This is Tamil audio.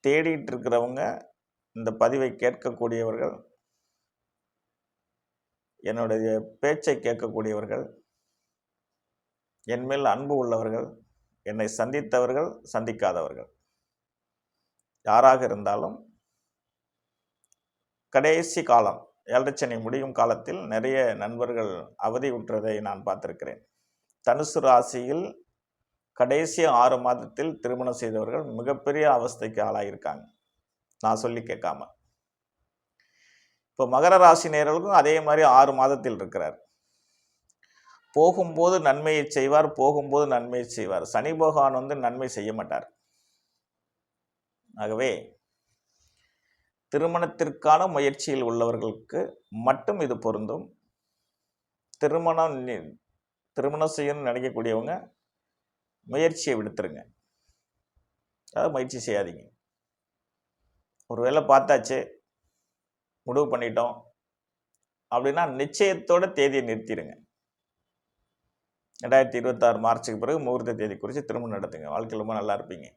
தேடிட்டு இருக்கிறவங்க, இந்த பதிவை கேட்கக்கூடியவர்கள், என்னுடைய பேச்சை கேட்கக்கூடியவர்கள், என்மேல் அன்பு உள்ளவர்கள், என்னை சந்தித்தவர்கள், சந்திக்காதவர்கள் யாராக இருந்தாலும் கடைசி காலம் 7 சனி முடியும் காலத்தில் நிறைய நண்பர்கள் அவதி உற்றதை நான் பார்த்திருக்கிறேன். தனுசு ராசியில் கடைசி 6 மாதத்தில் திருமணம் செய்தவர்கள் மிகப்பெரிய அவஸ்தைக்கு ஆளாயிருக்காங்க, நான் சொல்லி கேட்காம. இப்போ மகர ராசி நேயர்களுக்கும் அதே மாதிரி 6 மாதத்தில் இருக்கிறார். போகும்போது நன்மையை செய்வார், போகும்போது நன்மையை செய்வார். சனி பகவான் நன்மை செய்ய மாட்டார். ஆகவே திருமணத்திற்கான முயற்சியில் உள்ளவர்களுக்கு மட்டும் இது பொருந்தும். திருமணம் செய்யணும்னு நினைக்கக்கூடியவங்க முயற்சியை விடுத்துருங்க, அதாவது முயற்சி செய்யாதீங்க. ஒரு வேளை பார்த்தாச்சு, முடிவு பண்ணிட்டோம் அப்படின்னா நிச்சயத்தோட தேதியை நிறுத்திடுங்க. 2026 மார்ச்சுக்கு பிறகு முகூர்த்த தேதி குறித்து திருமணம் நடத்துங்க. வாழ்க்கையில் ரொம்ப நல்லா இருப்பீங்க.